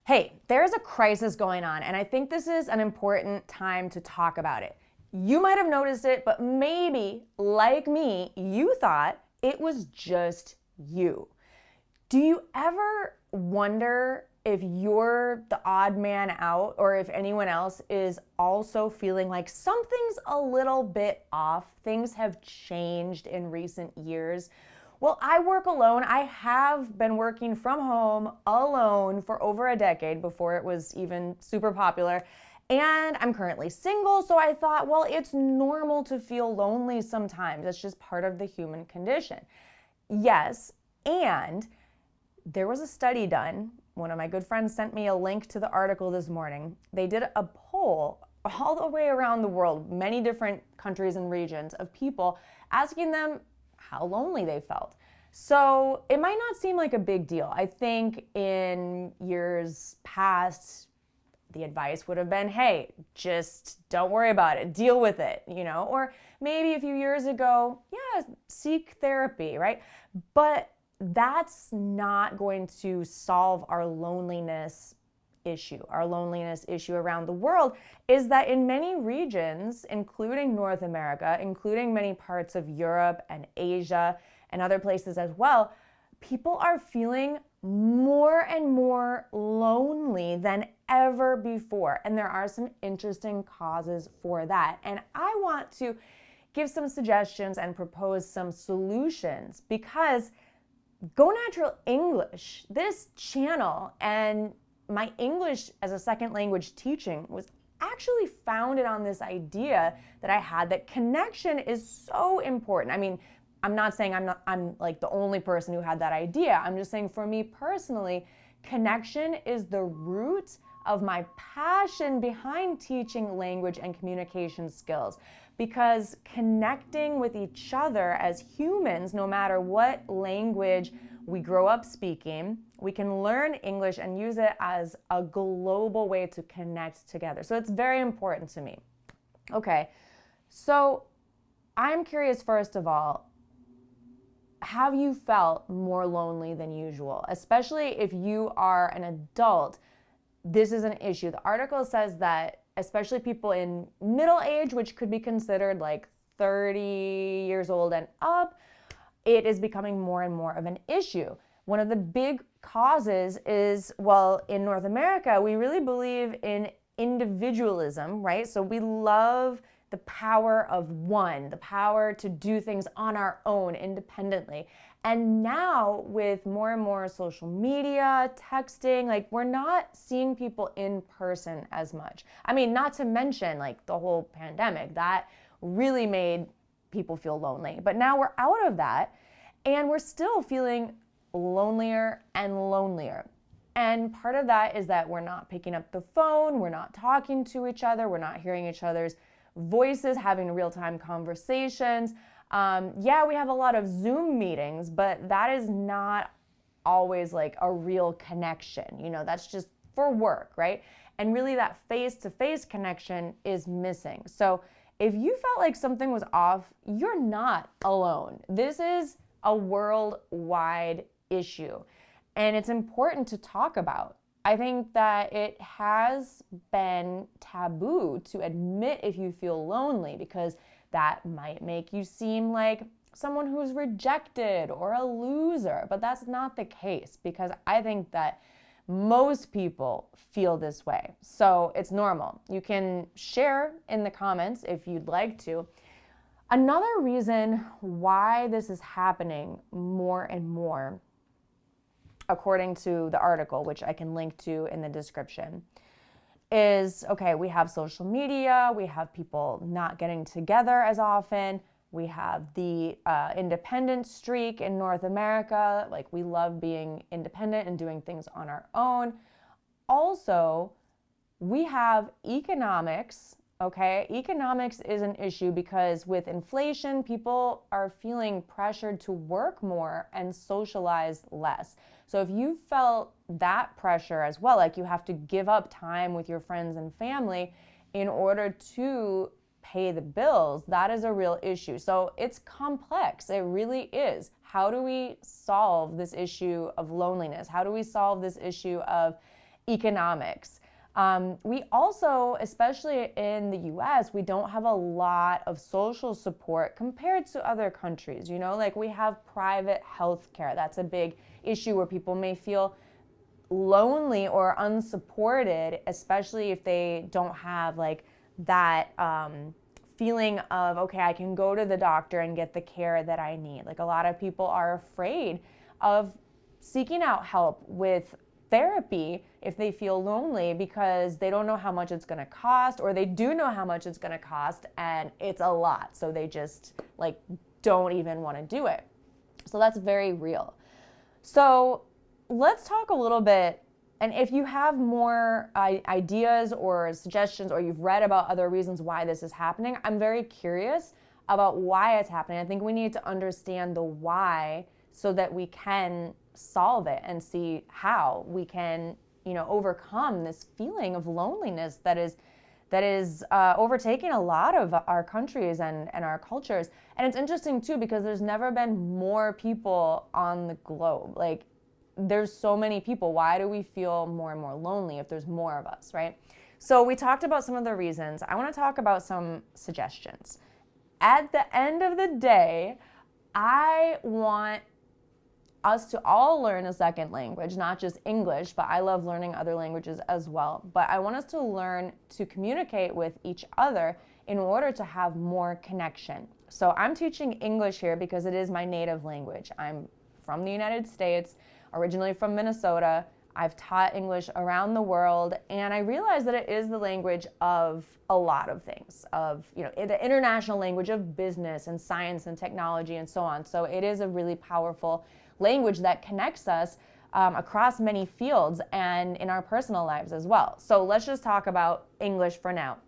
Hey, there's a crisis going on, and I think this is an important time to talk about it. You might have noticed it, but maybe, like me, you thought it was just you. Do you ever wonder if you're the odd man out or if anyone else is also feeling like something's a little bit off? Things have changed in recent years. Well, I work alone. I have been working from home alone for over a decade before it was even super popular. And I'm currently single, so I thought, well, it's normal to feel lonely sometimes. It's just part of the human condition. Yes, and there was a study done. One of my good friends sent me a link to the article this morning. They did a poll all the way around the world, many different countries and regions, of people asking them how lonely they felt. So it might not seem like a big deal. I think in years past, the advice would have been, hey, just don't worry about it, deal with it, or maybe a few years ago, yeah, seek therapy, right? But that's not going to solve our loneliness issue. Our loneliness issue around the world is that in many regions, including North America, including many parts of Europe and Asia and other places as well, people are feeling more and more lonely than ever before. And there are some interesting causes for that. And I want to give some suggestions and propose some solutions because Go Natural English, this channel, and my English as a second language teaching was actually founded on this idea that I had that connection is so important. I mean, I'm not saying I'm like the only person who had that idea. I'm just saying for me personally, connection is the root of my passion behind teaching language and communication skills. Because connecting with each other as humans, no matter what language we grow up speaking, we can learn English and use it as a global way to connect together. So it's very important to me. Okay, so I'm curious, first of all, have you felt more lonely than usual? Especially if you are an adult, this is an issue. The article says that especially people in middle age, which could be considered like 30 years old and up, it is becoming more and more of an issue. One of the big causes is, well, in North America, we really believe in individualism, right? So we love the power of one, the power to do things on our own independently. And now with more and more social media, texting, like we're not seeing people in person as much. I mean, not to mention like the whole pandemic, that really made people feel lonely. But now we're out of that and we're still feeling lonelier and lonelier. And part of that is that we're not picking up the phone, we're not talking to each other, we're not hearing each other's voices, having real-time conversations. Yeah, we have a lot of Zoom meetings, but that is not always like a real connection. That's just for work, right? And really that face-to-face connection is missing. So if you felt like something was off, you're not alone. This is a worldwide issue, and it's important to talk about. I think that it has been taboo to admit if you feel lonely because that might make you seem like someone who's rejected or a loser, but that's not the case because I think that most people feel this way. So it's normal. You can share in the comments if you'd like to. Another reason why this is happening more and more, according to the article, which I can link to in the description, is, okay, we have social media, we have people not getting together as often, we have the independent streak in North America, like we love being independent and doing things on our own. Also, we have economics, okay? Economics is an issue because with inflation, people are feeling pressured to work more and socialize less. So if you felt that pressure as well, like you have to give up time with your friends and family in order to pay the bills, that is a real issue. So it's complex. It really is. How do we solve this issue of loneliness? How do we solve this issue of economics. We also, especially in the US, we don't have a lot of social support compared to other countries. You know, like we have private health care. That's a big issue where people may feel lonely or unsupported, especially if they don't have like that feeling of, okay, I can go to the doctor and get the care that I need. Like a lot of people are afraid of seeking out help with therapy if they feel lonely because they don't know how much it's going to cost, or they do know how much it's going to cost and it's a lot. So they just like don't even want to do it. So that's very real. So let's talk a little bit, and if you have more ideas or suggestions, or you've read about other reasons why this is happening, I'm very curious about why it's happening. I think we need to understand the why so that we can solve it and see how we can, overcome this feeling of loneliness that is overtaking a lot of our countries and our cultures. And it's interesting too, because there's never been more people on the globe. Like, there's so many people. Why do we feel more and more lonely if there's more of us, right? So we talked about some of the reasons. I want to talk about some suggestions. At the end of the day, I want us to all learn a second language, not just English, but I love learning other languages as well. But I want us to learn to communicate with each other in order to have more connection. So I'm teaching English here because it is my native language. I'm from the United States, originally from Minnesota. I've taught English around the world, and I realize that it is the language of a lot of things, of, the international language of business and science and technology and so on. So it is a really powerful language that connects us across many fields and in our personal lives as well. So let's just talk about English for now.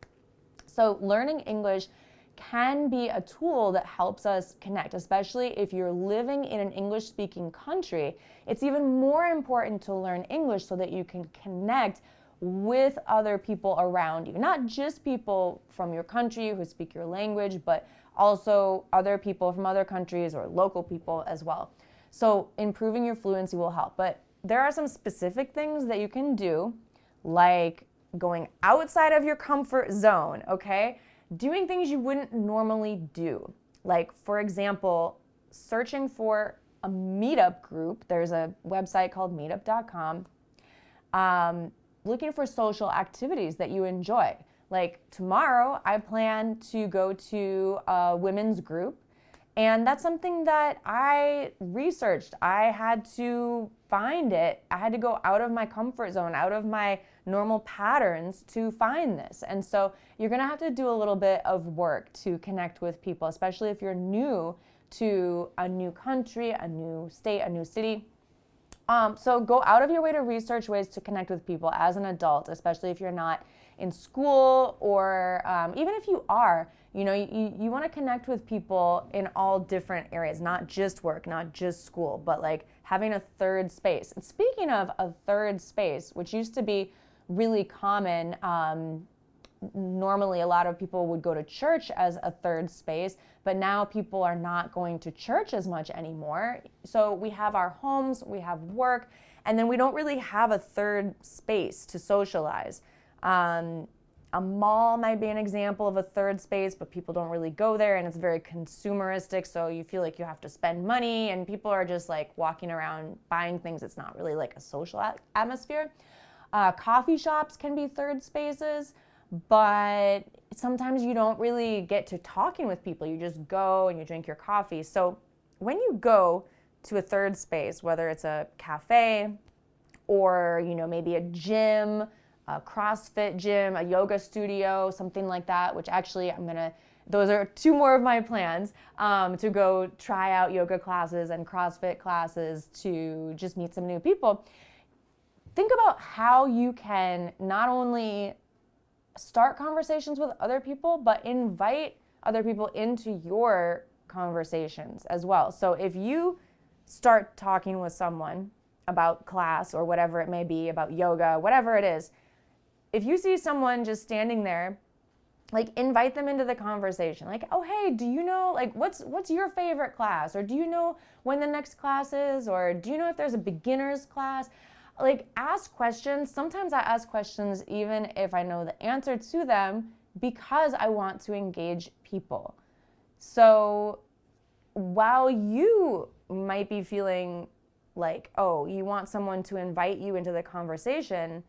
So learning English can be a tool that helps us connect, especially if you're living in an English-speaking country. It's even more important to learn English so that you can connect with other people around you, not just people from your country who speak your language, but also other people from other countries or local people as well. So improving your fluency will help, but there are some specific things that you can do, like going outside of your comfort zone, okay? Doing things you wouldn't normally do. Like, for example, searching for a meetup group. There's a website called meetup.com. Looking for social activities that you enjoy. Like tomorrow, I plan to go to a women's group, and that's something that I researched. I had to find it. I had to go out of my comfort zone, out of my normal patterns to find this. And so you're gonna have to do a little bit of work to connect with people, especially if you're new to a new country, a new state, a new city. So go out of your way to research ways to connect with people as an adult, especially if you're not in school, or even if you are, you want to connect with people in all different areas, not just work, not just school, but like having a third space. And speaking of a third space, which used to be really common, normally a lot of people would go to church as a third space, but now people are not going to church as much anymore. So we have our homes, we have work, and then we don't really have a third space to socialize. A mall might be an example of a third space, but people don't really go there, and it's very consumeristic, so you feel like you have to spend money, and people are just like walking around buying things. It's not really like a social atmosphere. Coffee shops can be third spaces, but sometimes you don't really get to talking with people. You just go and you drink your coffee. So when you go to a third space, whether it's a cafe or maybe a gym, a CrossFit gym, a yoga studio, something like that, which actually those are two more of my plans, to go try out yoga classes and CrossFit classes to just meet some new people. Think about how you can not only start conversations with other people, but invite other people into your conversations as well. So if you start talking with someone about class or whatever it may be, about yoga, whatever it is, if you see someone just standing there, like invite them into the conversation. Like, oh, hey, do you know, like, what's your favorite class? Or do you know when the next class is? Or do you know if there's a beginner's class? like ask questions. Sometimes I ask questions even if I know the answer to them because I want to engage people. So while you might be feeling like, oh, you want someone to invite you into the conversation,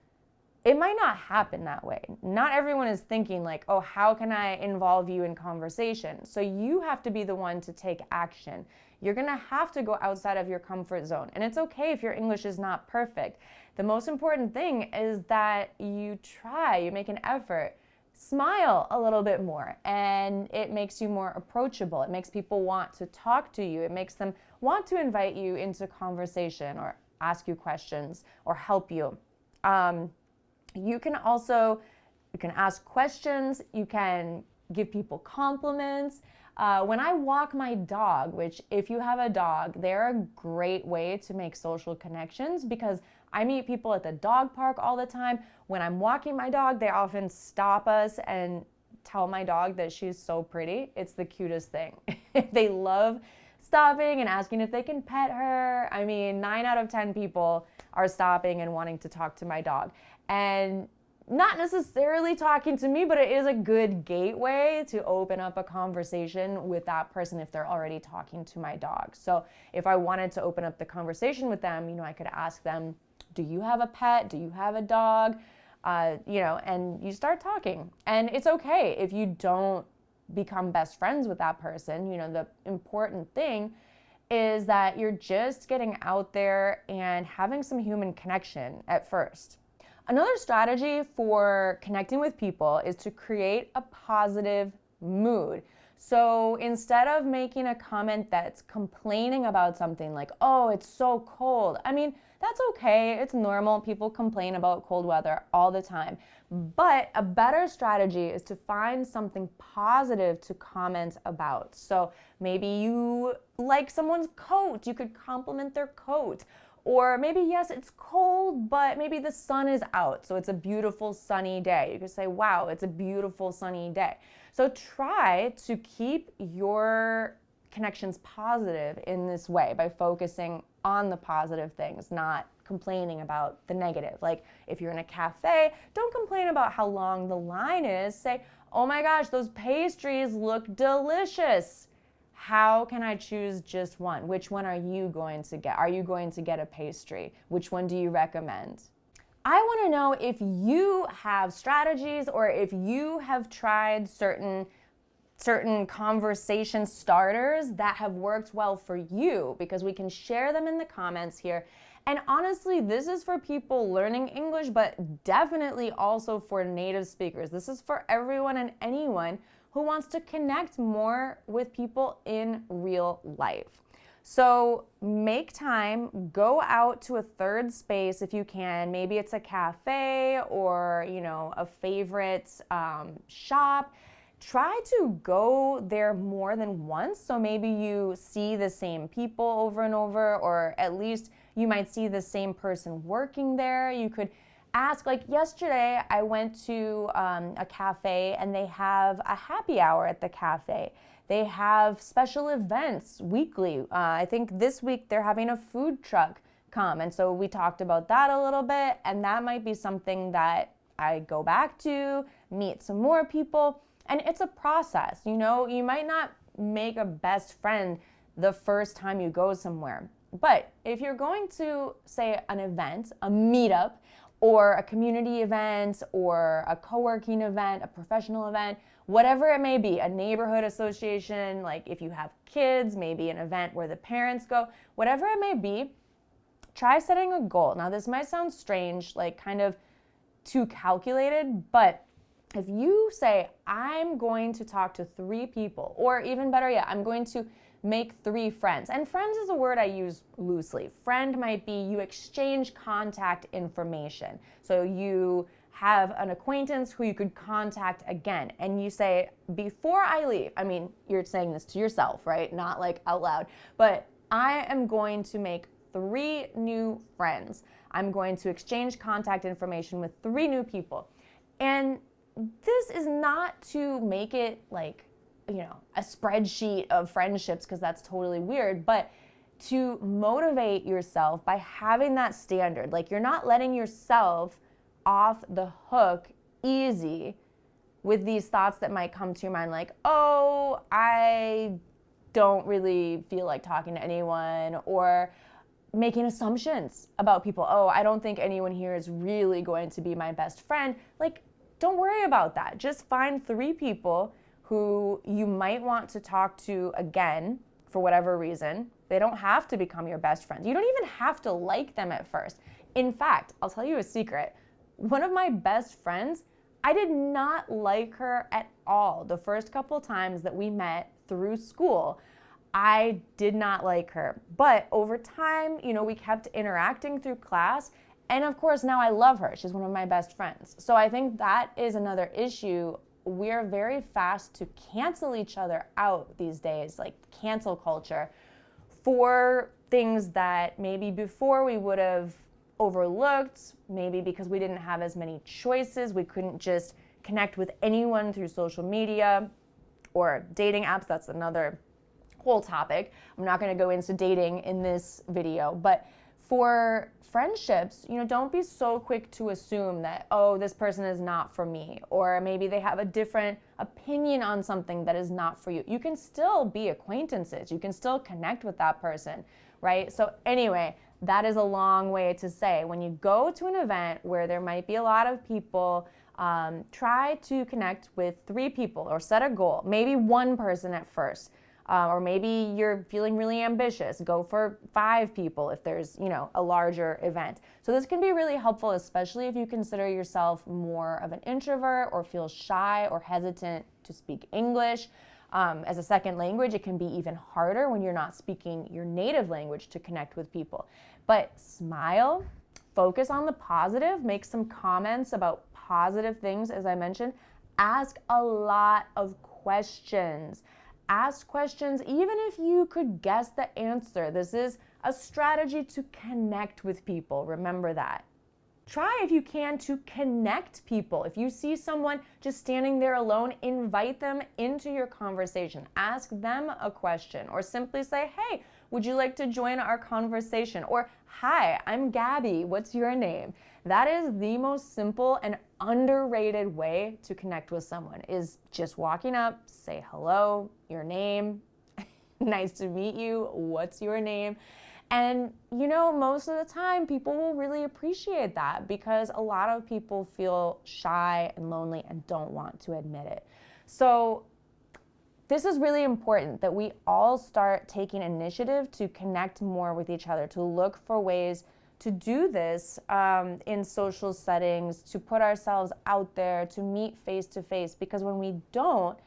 it might not happen that way. Not everyone is thinking like, oh, how can I involve you in conversation? So you have to be the one to take action. You're gonna have to go outside of your comfort zone. And it's okay if your English is not perfect. The most important thing is that you try, you make an effort. Smile a little bit more, and it makes you more approachable. It makes people want to talk to you. It makes them want to invite you into conversation or ask you questions or help you. You can ask questions, you can give people compliments. When I walk my dog, which if you have a dog, they're a great way to make social connections because I meet people at the dog park all the time. When I'm walking my dog, they often stop us and tell my dog that she's so pretty. It's the cutest thing. They love stopping and asking if they can pet her. I mean, 9 out of 10 people are stopping and wanting to talk to my dog. And not necessarily talking to me, but it is a good gateway to open up a conversation with that person if they're already talking to my dog. So if I wanted to open up the conversation with them, I could ask them, do you have a pet? Do you have a dog? And you start talking. And it's okay if you don't become best friends with that person. The important thing is that you're just getting out there and having some human connection at first. Another strategy for connecting with people is to create a positive mood. So instead of making a comment that's complaining about something like, oh, it's so cold. I mean, that's okay. It's normal. People complain about cold weather all the time. But a better strategy is to find something positive to comment about. So maybe you like someone's coat. You could compliment their coat. Or maybe, yes, it's cold, but maybe the sun is out, so it's a beautiful sunny day. You could say, wow, it's a beautiful sunny day. So try to keep your connections positive in this way by focusing on the positive things, not complaining about the negative. Like if you're in a cafe, don't complain about how long the line is. Say, oh my gosh, those pastries look delicious. How can I choose just one? Which one are you going to get? Are you going to get a pastry? Which one do you recommend? I want to know if you have strategies or if you have tried certain conversation starters that have worked well for you, because we can share them in the comments here. And honestly, this is for people learning English, but definitely also for native speakers. This is for everyone and anyone who wants to connect more with people in real life. So make time, go out to a third space if you can. Maybe it's a cafe or, a favorite shop. Try to go there more than once. So maybe you see the same people over and over, or at least you might see the same person working there. You could ask, like yesterday, I went to a cafe and they have a happy hour at the cafe. They have special events weekly. I think this week they're having a food truck come. And so we talked about that a little bit. And that might be something that I go back to, meet some more people. And it's a process. You might not make a best friend the first time you go somewhere. But if you're going to, say, an event, a meetup, or a community event, or a co-working event, a professional event, whatever it may be, a neighborhood association, like if you have kids, maybe an event where the parents go, whatever it may be, try setting a goal. Now, this might sound strange, like kind of too calculated, but if you say, I'm going to talk to 3 people, or even better yet, I'm going to make 3 friends. And friends is a word I use loosely. Friend might be you exchange contact information. So you have an acquaintance who you could contact again. And you say, before I leave, I mean, you're saying this to yourself, right? Not like out loud. But I am going to make 3 new friends. I'm going to exchange contact information with 3 new people. And this is not to make it like, a spreadsheet of friendships, because that's totally weird, but to motivate yourself by having that standard. Like, you're not letting yourself off the hook easy with these thoughts that might come to your mind, like, oh, I don't really feel like talking to anyone, or making assumptions about people. Oh, I don't think anyone here is really going to be my best friend. Like, don't worry about that. Just find 3 people who you might want to talk to again for whatever reason. They don't have to become your best friends. You don't even have to like them at first. In fact, I'll tell you a secret. One of my best friends, I did not like her at all the first couple times that we met through school. I did not like her. But over time, we kept interacting through class. And of course, now I love her. She's one of my best friends. So I think that is another issue. We're very fast to cancel each other out these days, like cancel culture, for things that maybe before we would have overlooked, maybe because we didn't have as many choices. We couldn't just connect with anyone through social media or dating apps. That's another whole topic. I'm not going to go into dating in this video, but for friendships, don't be so quick to assume that, oh, this person is not for me, or maybe they have a different opinion on something that is not for you. You can still be acquaintances. You can still connect with that person, right? So anyway, that is a long way to say, when you go to an event where there might be a lot of people, try to connect with 3 people, or set a goal, maybe 1 person at first. Or maybe you're feeling really ambitious. Go for 5 people if there's, a larger event. So this can be really helpful, especially if you consider yourself more of an introvert or feel shy or hesitant to speak English. As a second language, it can be even harder when you're not speaking your native language to connect with people. But smile, focus on the positive, make some comments about positive things, as I mentioned. Ask a lot of questions. Ask questions even if you could guess the answer. This is a strategy to connect with people. Remember that. Try, if you can, to connect people. If you see someone just standing there alone, invite them into your conversation. Ask them a question, or simply say, hey, would you like to join our conversation? Or, hi, I'm Gabby. What's your name? That is the most simple and underrated way to connect with someone, is just walking up, say hello, your name, nice to meet you, what's your name? And most of the time people will really appreciate that, because a lot of people feel shy and lonely and don't want to admit it. So this is really important, that we all start taking initiative to connect more with each other, to look for ways to do this in social settings, to put ourselves out there, to meet face to face, because when we don't,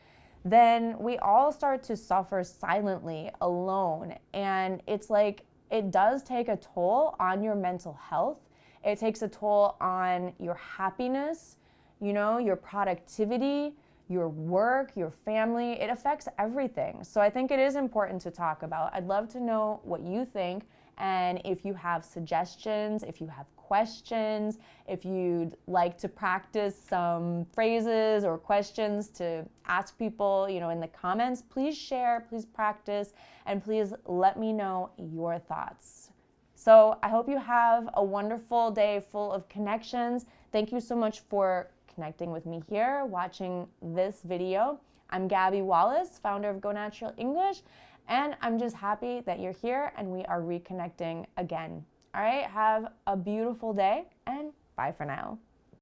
then we all start to suffer silently, alone. And it's like, it does take a toll on your mental health. It takes a toll on your happiness, your productivity, your work, your family. It affects everything. So I think it is important to talk about. I'd love to know what you think. And if you have suggestions, if you have questions, if you'd like to practice some phrases or questions to ask people, in the comments, please share, please practice, and please let me know your thoughts. So I hope you have a wonderful day full of connections. Thank you so much for connecting with me here, watching this video. I'm Gabby Wallace, founder of Go Natural English. And I'm just happy that you're here and we are reconnecting again. All right, have a beautiful day, and bye for now.